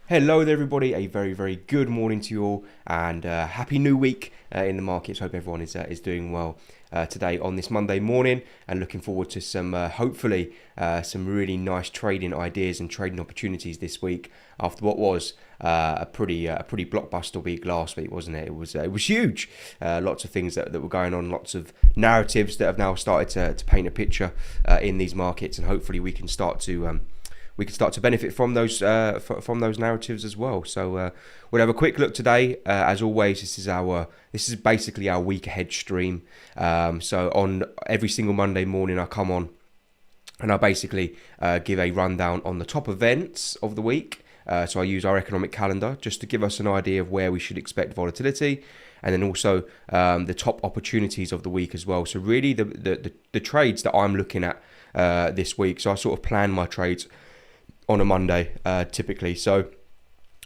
Hello there everybody, a very good morning to you all, and happy new week in the markets. Hope everyone is doing well today on this Monday morning, and looking forward to some hopefully some really nice trading ideas and trading opportunities this week after what was a pretty blockbuster week last week, wasn't it? It was huge. Lots of things that were going on, lots of narratives that have now started to paint a picture in these markets, and hopefully we can start to benefit from those narratives as well. So we'll have a quick look today. As always, this is basically our week ahead stream. So on every single Monday morning, I come on and I basically give a rundown on the top events of the week. So I use our economic calendar just to give us an idea of where we should expect volatility, and then also the top opportunities of the week as well. So really the trades that I'm looking at this week. So I sort of plan my trades on a Monday typically. So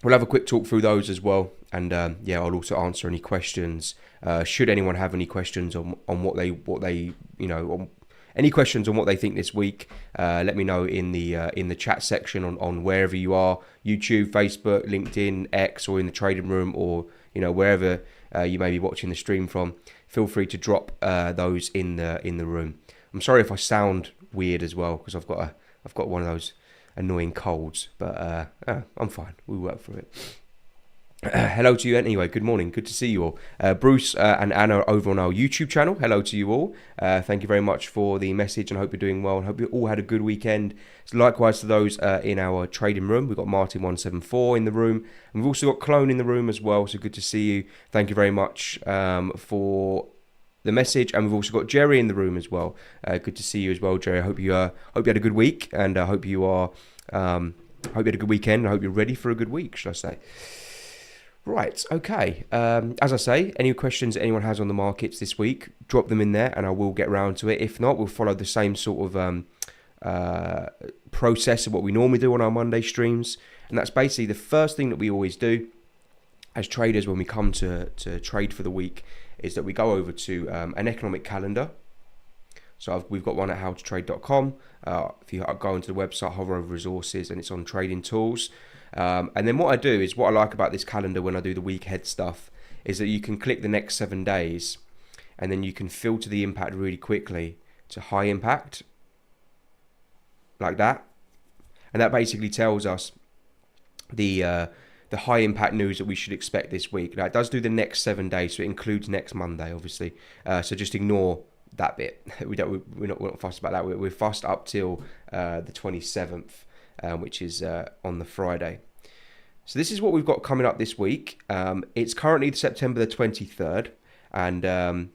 we'll have a quick talk through those as well, and I'll also answer any questions. Should anyone have any questions on what they any questions on what they think this week, let me know in the chat section on wherever you are, YouTube, Facebook, LinkedIn, X, or in the trading room, or wherever you may be watching the stream from. Feel free to drop those in the room. I'm sorry if I sound weird as well, because I've got one of those annoying colds, but I'm fine. We work through it. Hello to you anyway. Good morning. Good to see you all. Bruce and Anna over on our YouTube channel. Hello to you all. Thank you very much for the message, and hope you're doing well, and hope you all had a good weekend. So likewise to those in our trading room. We've got Martin174 in the room, and we've also got Clone in the room as well. So good to see you. Thank you very much for the message, and we've also got Jerry in the room as well. Good to see you as well, Jerry. I hope you had a good week, and I hope you had a good weekend. I hope you're ready for a good week, should I say? Right, okay. As I say, any questions anyone has on the markets this week, drop them in there, and I will get round to it. If not, we'll follow the same sort of process of what we normally do on our Monday streams, and that's basically the first thing that we always do as traders when we come to trade for the week, is that we go over to an economic calendar. So we've got one at HowToTrade.com. If you go onto the website, hover over resources, and it's on trading tools. And then what I do is, what I like about this calendar when I do the week ahead stuff, is that you can click the next 7 days, and then you can filter the impact really quickly to high impact, like that. And that basically tells us the high impact news that we should expect this week. Now, it does do the next 7 days, so it includes next Monday, obviously. So just ignore that bit. We're not fussed about that. We're fussed up till the 27th, which is on the Friday. So this is what we've got coming up this week. It's currently September the 23rd, and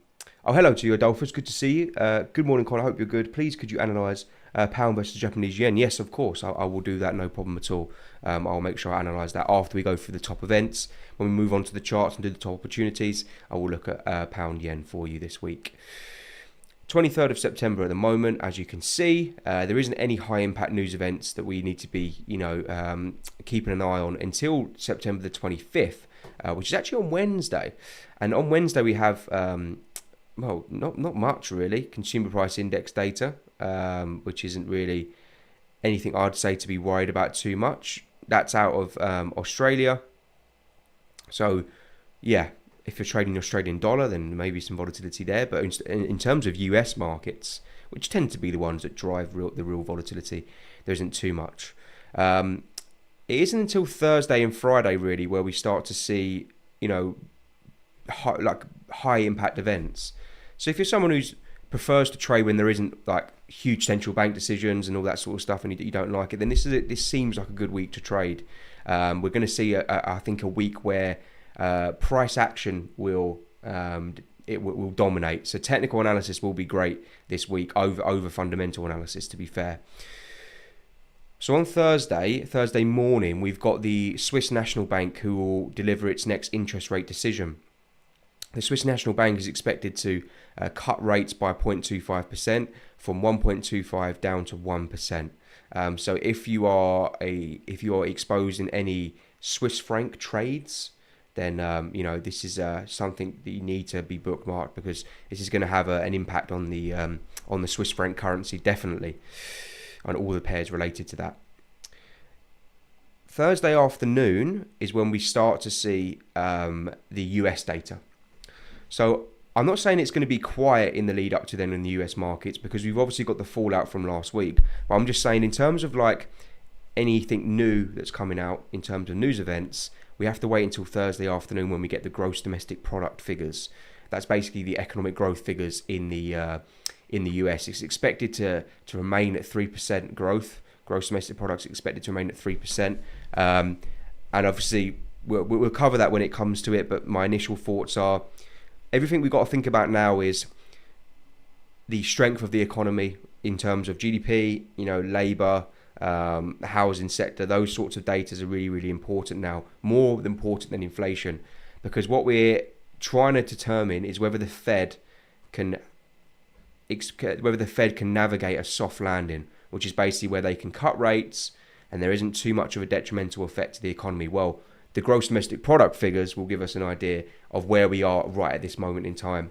hello to you, Adolphus. Good to see you. Good morning, Colin. I hope you're good. Please, could you analyse pound versus Japanese yen? Yes, of course. I will do that. No problem at all. I'll make sure I analyse that after we go through the top events. When we move on to the charts and do the top opportunities, I will look at pound yen for you this week. 23rd of September at the moment, as you can see, there isn't any high impact news events that we need to be, keeping an eye on until September the 25th, which is actually on Wednesday. And on Wednesday we have, not much really, consumer price index data, which isn't really anything I'd say to be worried about too much. That's out of Australia. So, yeah. If you're trading Australian dollar, then maybe some volatility there. But in terms of US markets, which tend to be the ones that drive the real volatility, there isn't too much. It isn't until Thursday and Friday, really, where we start to see, high impact events. So if you're someone who prefers to trade when there isn't like huge central bank decisions and all that sort of stuff, and you don't like it, then this seems like a good week to trade. We're going to see, I think, a week where price action will dominate. So technical analysis will be great this week over fundamental analysis, to be fair. So on Thursday morning, we've got the Swiss National Bank, who will deliver its next interest rate decision. The Swiss National Bank is expected to cut rates by 0.25% from 1.25 down to 1%. So if you are exposed in any Swiss franc trades, then this is something that you need to be bookmarked, because this is going to have an impact on the Swiss franc currency, definitely, on all the pairs related to that. Thursday afternoon is when we start to see the US data. So I'm not saying it's going to be quiet in the lead up to then in the US markets, because we've obviously got the fallout from last week. But I'm just saying, in terms of like anything new that's coming out in terms of news events, we have to wait until Thursday afternoon when we get the gross domestic product figures. That's basically the economic growth figures in the US. It's expected to remain at 3% growth. Gross domestic products expected to remain at 3%. And obviously, we'll cover that when it comes to it. But my initial thoughts are, everything we've got to think about now is the strength of the economy in terms of GDP, labour, the housing sector. Those sorts of data are really, really important now, more important than inflation, because what we're trying to determine is whether the Fed can navigate a soft landing, which is basically where they can cut rates and there isn't too much of a detrimental effect to the economy. Well, the gross domestic product figures will give us an idea of where we are right at this moment in time.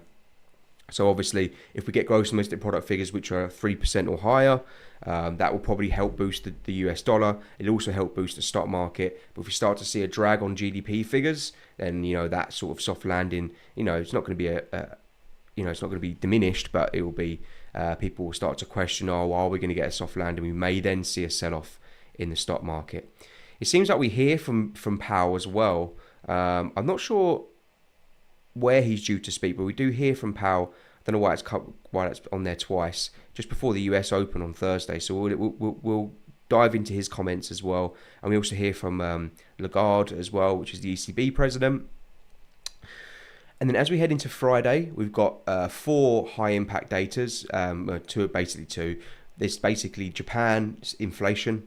So obviously, if we get gross domestic product figures which are 3% or higher, that will probably help boost the US dollar. It'll also help boost the stock market. But if we start to see a drag on GDP figures, then that sort of soft landing, it's not going to be it's not going to be diminished, but it will be. People will start to question, are we going to get a soft landing? We may then see a sell-off in the stock market. It seems like we hear from Powell as well. I'm not sure where he's due to speak, but we do hear from Powell. I don't know why that's on there twice, just before the US Open on Thursday. So we'll dive into his comments as well. And we also hear from Lagarde as well, which is the ECB president. And then as we head into Friday, we've got 4 high-impact datas, two. There's basically Japan's inflation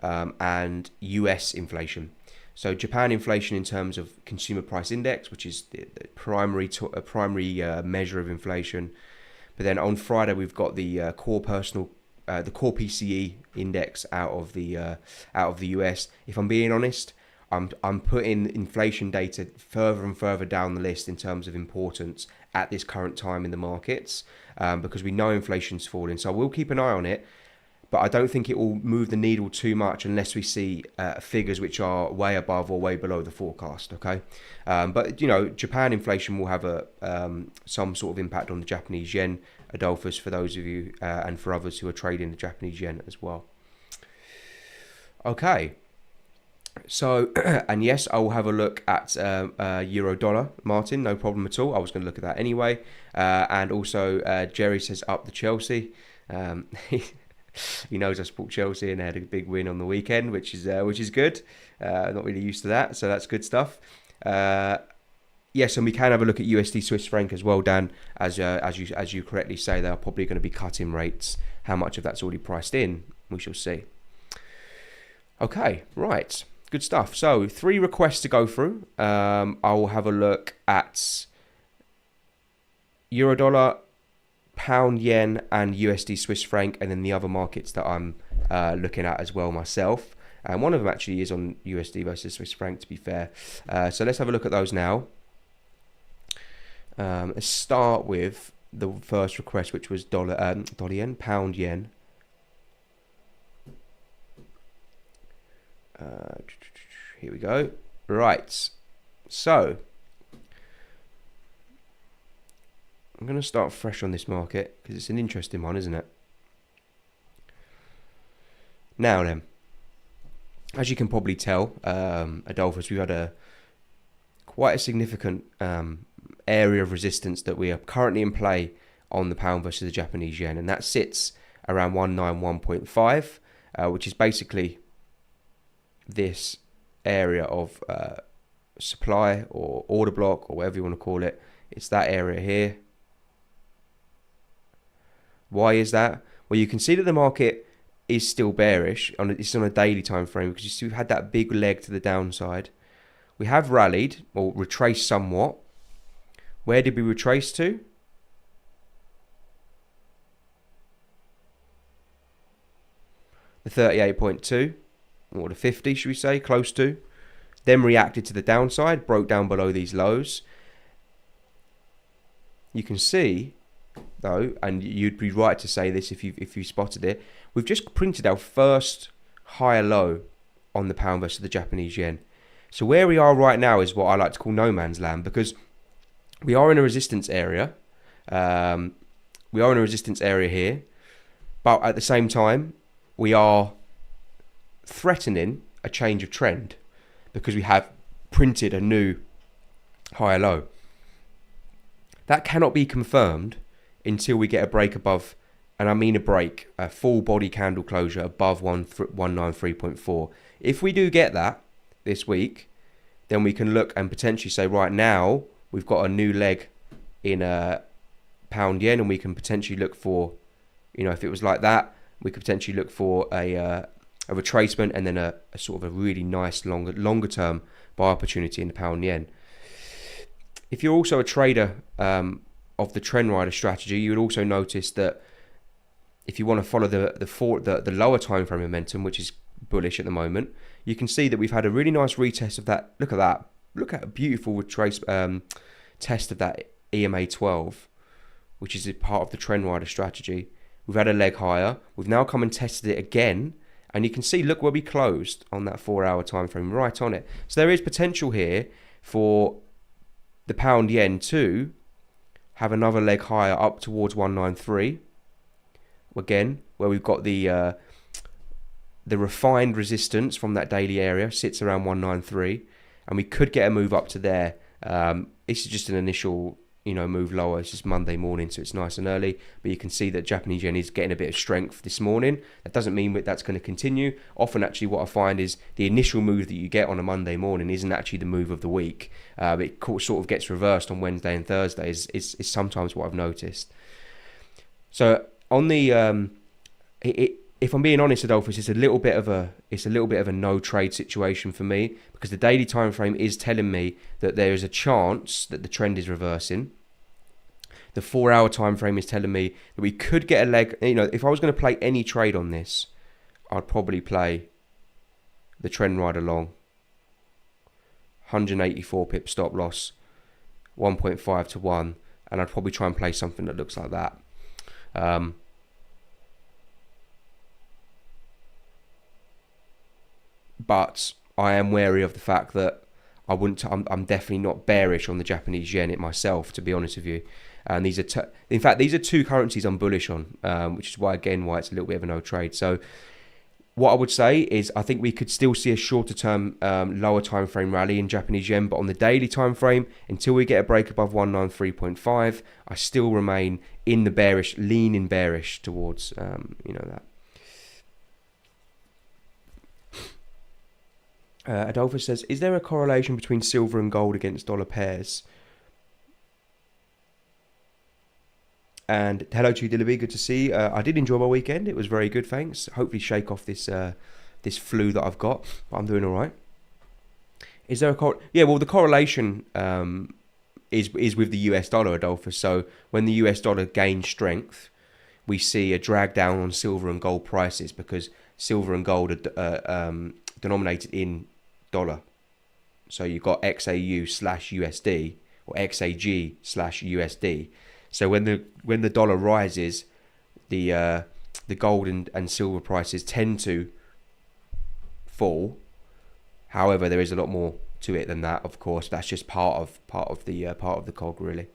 and US inflation. So Japan inflation in terms of consumer price index, which is the primary measure of inflation. But then on Friday, we've got the core PCE index out of the US. If I'm being honest, I'm putting inflation data further and further down the list in terms of importance at this current time in the markets, because we know inflation's falling. So we'll keep an eye on it, but I don't think it will move the needle too much unless we see figures which are way above or way below the forecast. Okay, but Japan inflation will have some sort of impact on the Japanese yen, Adolphus, for those of you and for others who are trading the Japanese yen as well. Okay. So, and yes, I will have a look at euro dollar, Martin, no problem at all. I was going to look at that anyway. And also, Jerry says up the Chelsea. He knows I support Chelsea and they had a big win on the weekend, which is good. Not really used to that, so that's good stuff. Yes, and we can have a look at USD Swiss franc as well, Dan. As you correctly say, they are probably going to be cutting rates. How much of that's already priced in, we shall see. Okay, right. Good stuff. So 3 requests to go through. I will have a look at euro dollar, pound yen, and USD Swiss franc, and then the other markets that I'm looking at as well myself. And one of them actually is on USD versus Swiss franc, to be fair. So let's have a look at those now. Let's start with the first request, which was dollar yen, pound yen. Here we go. Right. So I'm going to start fresh on this market because it's an interesting one, isn't it? Now then, as you can probably tell, Adolphus, we've had quite a significant area of resistance that we are currently in play on the pound versus the Japanese yen, and that sits around 191.5, which is basically this area of supply or order block or whatever you want to call it. It's that area here. Why is that? Well, you can see that the market is still bearish. It's on a daily time frame because you see we've had that big leg to the downside. We have rallied or retraced somewhat. Where did we retrace to? The 38.2 or the 50, should we say, close to. Then reacted to the downside, broke down below these lows. You can see, though, and you'd be right to say this if you spotted it, we've just printed our first higher low on the pound versus the Japanese yen. So where we are right now is what I like to call no man's land, because we are in a resistance area. We are in a resistance area here, but at the same time, we are threatening a change of trend because we have printed a new higher low. That cannot be confirmed until we get a break above, and I mean a full body candle closure above 193.4. If we do get that this week, then we can look and potentially say, right now, we've got a new leg in pound yen, and we can potentially look for, if it was like that, we could potentially look for a retracement and then a sort of a really nice longer term buy opportunity in the pound yen. If you're also a trader of the trend rider strategy, you would also notice that if you want to follow the lower time frame momentum, which is bullish at the moment, you can see that we've had a really nice retest of that. Look at that. Look at a beautiful test of that EMA 12, which is a part of the trend rider strategy. We've had a leg higher. We've now come and tested it again. And you can see, look where we closed on that 4-hour time frame, right on it. So there is potential here for the pound yen to have another leg higher up towards 193. Again, where we've got the refined resistance from that daily area sits around 193, and we could get a move up to there. This is just an initial, move lower. It's just Monday morning, so it's nice and early. But you can see that Japanese yen is getting a bit of strength this morning. That doesn't mean that that's going to continue. Often, actually, what I find is the initial move that you get on a Monday morning isn't actually the move of the week. It sort of gets reversed on Wednesday and Thursday. Is sometimes what I've noticed. So on the if I'm being honest, Adolphus, it's a little bit of a no trade situation for me, because the daily time frame is telling me that there is a chance that the trend is reversing. The 4-hour time frame is telling me that we could get a leg. If I was going to play any trade on this, I'd probably play the trend rider long. 184 pip stop loss, 1.5 to 1, and I'd probably try and play something that looks like that. But I am wary of the fact that I'm definitely not bearish on the Japanese yen myself, to be honest with you. And these are two currencies I'm bullish on, which is why it's a little bit of a no trade. So what I would say is I think we could still see a shorter term, lower time frame rally in Japanese yen, but on the daily time frame, until we get a break above 193.5, I still remain in the bearish, leaning bearish towards that. Adolphus says, is there a correlation between silver and gold against dollar pairs? And hello to you, Dillaby. Good to see you. I did enjoy my weekend. It was very good, thanks. Hopefully shake off this flu that I've got, but I'm doing all right. Is there a the correlation is with the US dollar, Adolphus. So when the US dollar gains strength, we see a drag down on silver and gold prices, because silver and gold are denominated in dollar. So you've got XAU/USD or XAG/USD. So when the dollar rises, the gold and silver prices tend to fall. However, there is a lot more to it than that, of course. That's just part of the cog, really.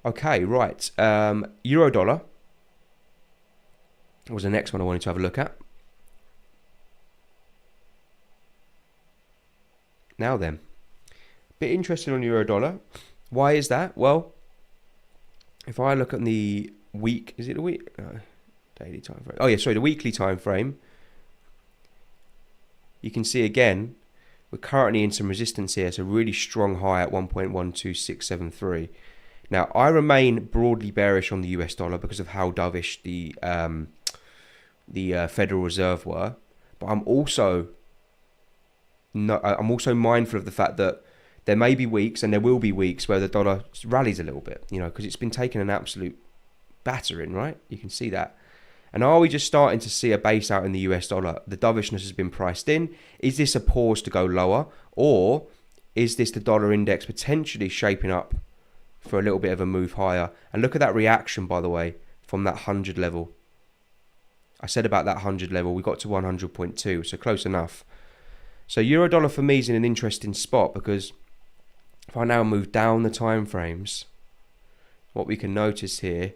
Okay, right. Euro dollar was the next one I wanted to have a look at. Now then, bit interested on euro dollar. Why is that? Well, if I look at the week, is it a week? No, daily time frame. Oh yeah, sorry, the weekly time frame. You can see again, we're currently in some resistance here. It's a really strong high at 1.12673. Now, I remain broadly bearish on the US dollar because of how dovish the Federal Reserve were, but I'm also mindful of the fact that there may be weeks, and there will be weeks, where the dollar rallies a little bit, because it's been taking an absolute battering, right? You can see that. And are we just starting to see a base out in the US dollar? The dovishness has been priced in. Is this a pause to go lower, or is this the dollar index potentially shaping up for a little bit of a move higher? And look at that reaction, by the way, from that 100 level. I said about that 100 level, we got to 100.2, so close enough. So euro dollar for me is in an interesting spot, because if I now move down the time frames, what we can notice here,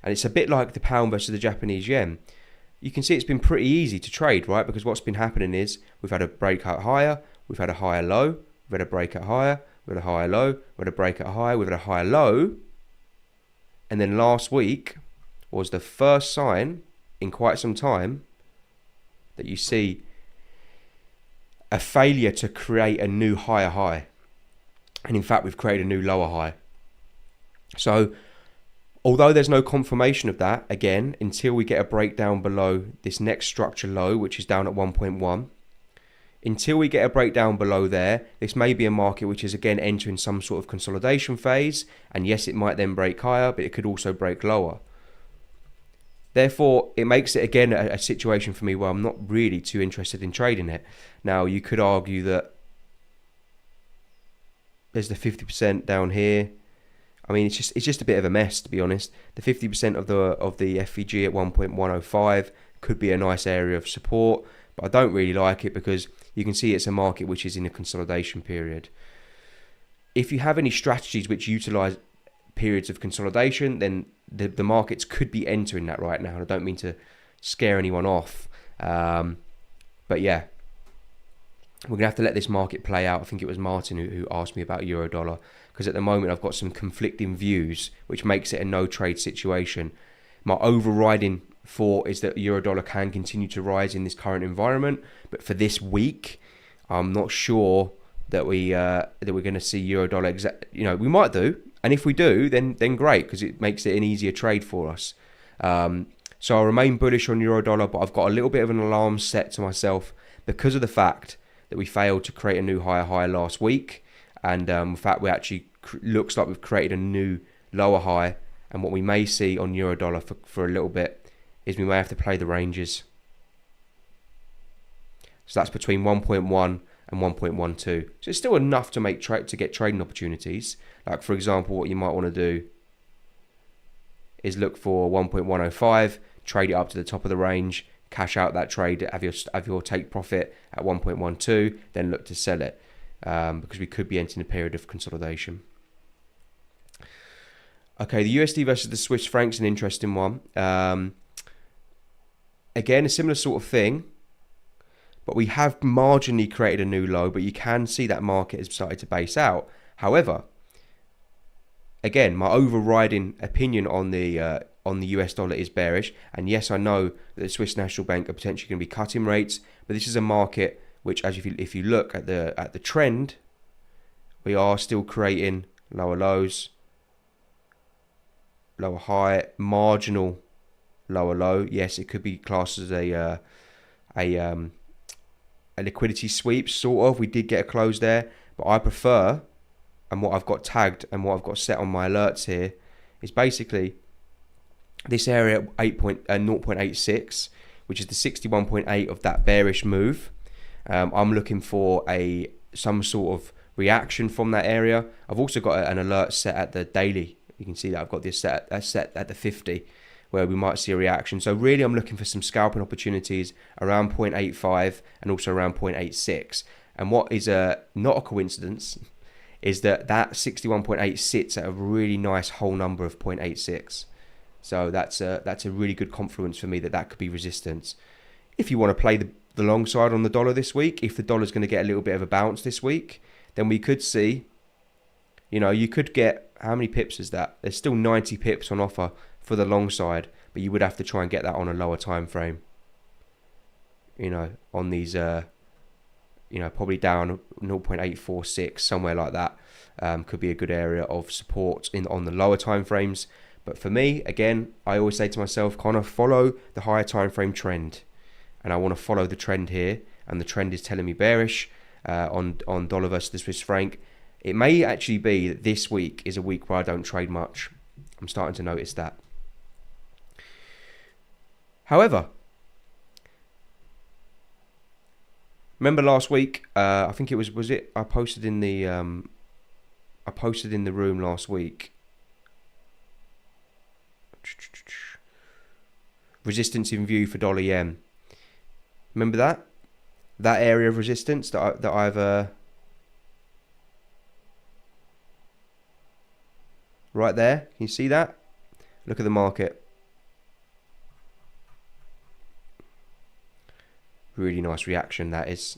and it's a bit like the pound versus the Japanese yen, you can see it's been pretty easy to trade, right? Because what's been happening is we've had a breakout higher, we've had a higher low, we've had a breakout higher, we've had a higher low, we've had a breakout higher, we've had a higher low, and then last week was the first sign in quite some time that you see a failure to create a new higher high. And in fact, we've created a new lower high. So although there's no confirmation of that, again, until we get a breakdown below this next structure low, which is down at 1.1, until we get a breakdown below there, this may be a market which is again entering some sort of consolidation phase. And yes, it might then break higher, but it could also break lower. Therefore, it makes it again a situation for me where I'm not really too interested in trading it. Now, you could argue that there's the 50% down here. I mean, it's just a bit of a mess, to be honest. The 50% of the FVG at 1.105 could be a nice area of support, but I don't really like it because you can see it's a market which is in a consolidation period. If you have any strategies which utilize periods of consolidation, then the markets could be entering that right now. I don't mean to scare anyone off, but yeah, we're gonna have to let this market play out. I think it was Martin who asked me about euro dollar, because at the moment I've got some conflicting views, which makes it a no trade situation. My overriding thought is that euro dollar can continue to rise in this current environment, but for this week, I'm not sure that we're going to see euro dollar. We might do, and if we do, then great, because it makes it an easier trade for us. So I remain bullish on euro dollar, but I've got a little bit of an alarm set to myself because of the fact that we failed to create a new higher high last week, and in fact we actually looks like we've created a new lower high. And what we may see on euro dollar for a little bit is we may have to play the ranges. So that's between 1.1 and 1.12. So it's still enough to get trading opportunities. Like, for example, what you might want to do is look for 1.105, trade it up to the top of the range, cash out that trade, have your take profit at 1.12, then look to sell it, because we could be entering a period of consolidation. Okay, the USD versus the Swiss franc's an interesting one. Again, a similar sort of thing, but we have marginally created a new low, but you can see that market has started to base out. However, again, my overriding opinion on the US dollar is bearish. And yes, I know that the Swiss National Bank are potentially going to be cutting rates, but this is a market which, as if you look at the trend, we are still creating lower lows, lower high, marginal lower low. Yes, it could be classed as a liquidity sweep, sort of. We did get a close there, but I prefer, and what I've got tagged and what I've got set on my alerts here is basically this area at 0.86, which is the 61.8 of that bearish move. I'm looking for some sort of reaction from that area. I've also got an alert set at the daily. You can see that I've got this set at the 50, where we might see a reaction. So really, I'm looking for some scalping opportunities around 0.85 and also around 0.86. And what is not a coincidence is that 61.8 sits at a really nice whole number of 0.86. So that's a really good confluence for me that could be resistance. If you want to play the long side on the dollar this week, if the dollar's going to get a little bit of a bounce this week, then we could see, you could get, how many pips is that? There's still 90 pips on offer for the long side, but you would have to try and get that on a lower time frame. On these, probably down 0.846, somewhere like that, could be a good area of support on the lower time frames. But for me, again, I always say to myself, kind of follow the higher time frame trend, and I want to follow the trend here, and the trend is telling me bearish on dollar versus the Swiss franc. It may actually be that this week is a week where I don't trade much. I'm starting to notice that. However, remember last week? I think it was it? I posted in the room last week. resistance in view for dollar yen. Remember that area of resistance that I've right there. Can you see that? Look at the market. Really nice reaction that is.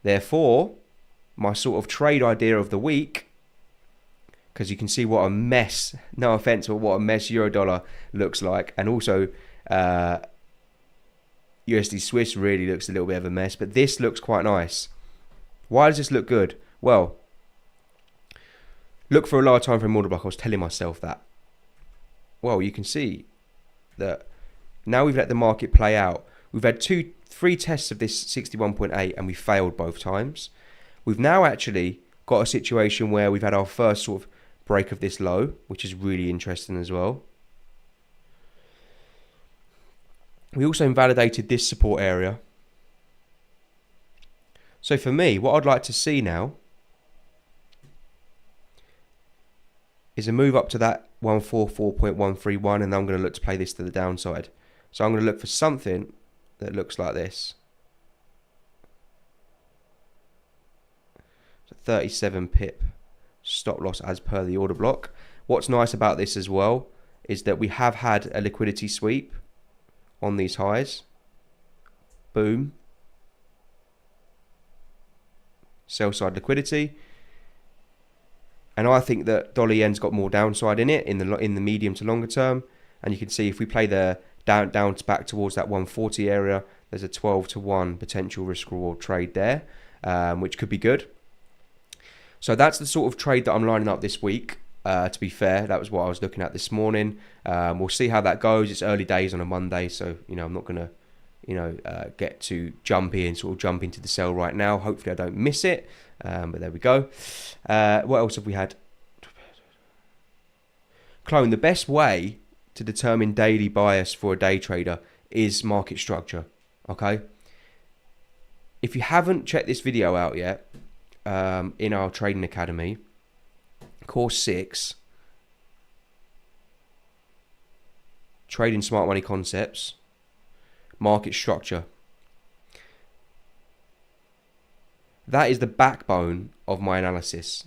Therefore, my sort of trade idea of the week, because you can see what a mess, no offense, but what a mess euro dollar looks like, and also USD Swiss really looks a little bit of a mess, but this looks quite nice. Why does this look good? Well, look for a lower time frame order block. I was telling myself that. Well, you can see that now we've let the market play out. We've had 3 tests of this 61.8 and we failed both times. We've now actually got a situation where we've had our first sort of break of this low, which is really interesting as well. We also invalidated this support area. So for me, what I'd like to see now is a move up to that 144.131, and I'm going to look to play this to the downside. So I'm going to look for something that looks like this. So 37 pip stop loss as per the order block. What's nice about this as well is that we have had a liquidity sweep on these highs. Boom. Sell side liquidity. And I think that dollar yen's got more downside in it in the medium to longer term. And you can see if we play the down back towards that 140 area, there's a 12-to-1 potential risk reward trade there, which could be good. So that's the sort of trade that I'm lining up this week. To be fair, that was what I was looking at this morning. We'll see how that goes. It's early days on a Monday, so I'm not gonna get to jump into the sell right now. Hopefully I don't miss it. But there we go. What else have we had? Clone, the best way to determine daily bias for a day trader is market structure. Okay. If you haven't checked this video out yet, in our Trading Academy, course 6, Trading Smart Money Concepts, market structure. That is the backbone of my analysis.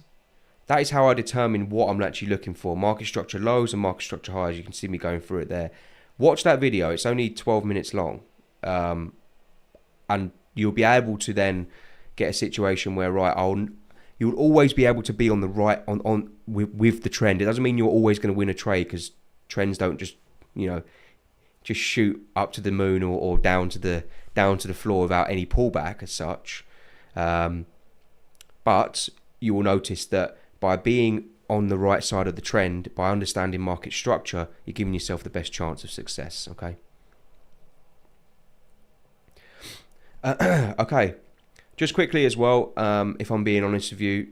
That is how I determine what I'm actually looking for. Market structure lows and market structure highs. You can see me going through it there. Watch that video. It's only 12 minutes long. And you'll be able to then get a situation where, you'll always be able to be on the right with the trend. It doesn't mean you're always going to win a trade, because trends don't just shoot up to the moon or down to the floor without any pullback as such. But you will notice that by being on the right side of the trend, by understanding market structure, you're giving yourself the best chance of success. Okay. Okay. Just quickly as well, if I'm being honest with you,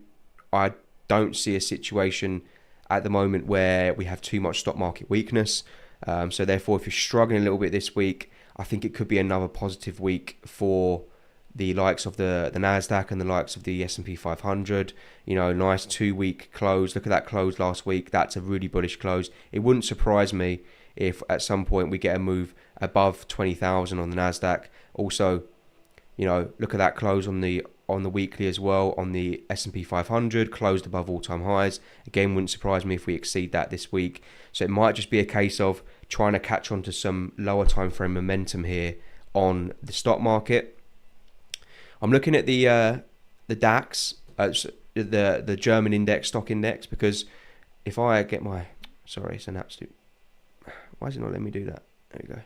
I don't see a situation at the moment where we have too much stock market weakness. So therefore, if you're struggling a little bit this week, I think it could be another positive week for the likes of the NASDAQ and the likes of the S&P 500. Nice 2-week close. Look at that close last week. That's a really bullish close. It wouldn't surprise me if at some point we get a move above 20,000 on the NASDAQ. Also, look at that close on the weekly as well. On the S&P 500, closed above all-time highs. Again, wouldn't surprise me if we exceed that this week. So it might just be a case of trying to catch on to some lower time frame momentum here on the stock market. I'm looking at the DAX, the German index, stock index, because if I get sorry, it's an absolute. Why is it not letting me do that? There we go.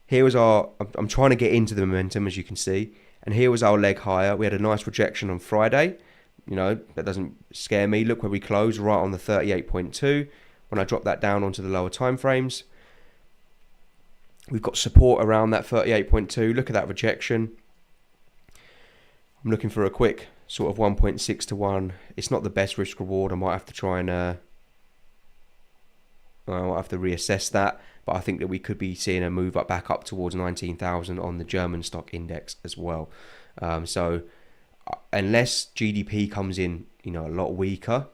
Here was I'm trying to get into the momentum, as you can see, and here was our leg higher. We had a nice rejection on Friday. That doesn't scare me. Look where we closed, right on the 38.2. When I drop that down onto the lower time frames, we've got support around that 38.2. Look at that rejection. I'm looking for a quick sort of 1.6 to 1. It's not the best risk reward. I might have to try and I'll have to reassess that. But I think that we could be seeing a move back up towards 19,000 on the German stock index as well. So unless GDP comes in, a lot weaker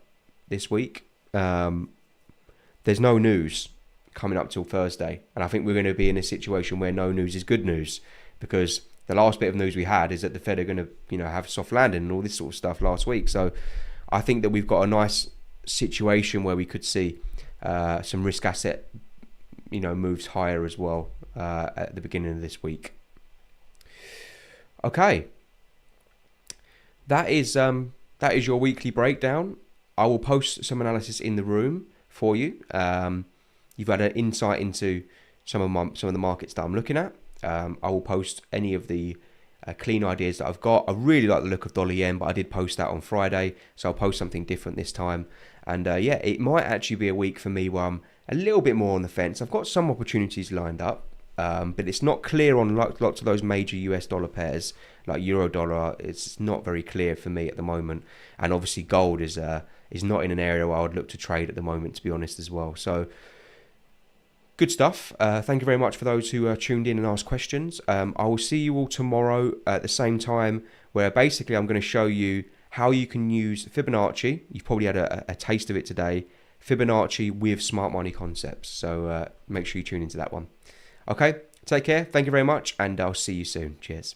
this week, there's no news coming up till Thursday. And I think we're going to be in a situation where no news is good news, because the last bit of news we had is that the Fed are going to, have a soft landing and all this sort of stuff last week. So I think that we've got a nice situation where we could see some risk asset, moves higher as well at the beginning of this week. Okay, that is your weekly breakdown. I will post some analysis in the room for you. You've had an insight into some of the markets that I'm looking at. I will post any of the clean ideas that I've got. I really like the look of dollar yen, but I did post that on Friday, so I'll post something different this time. And it might actually be a week for me where I'm a little bit more on the fence. I've got some opportunities lined up, but it's not clear on lots of those major US dollar pairs like euro dollar. It's not very clear for me at the moment, and obviously gold is not in an area where I would look to trade at the moment, to be honest, as well. So good stuff. Thank you very much for those who tuned in and asked questions. I will see you all tomorrow at the same time, where basically I'm going to show you how you can use Fibonacci. You've probably had a taste of it today. Fibonacci with smart money concepts. So make sure you tune into that one. Okay, take care. Thank you very much, and I'll see you soon. Cheers.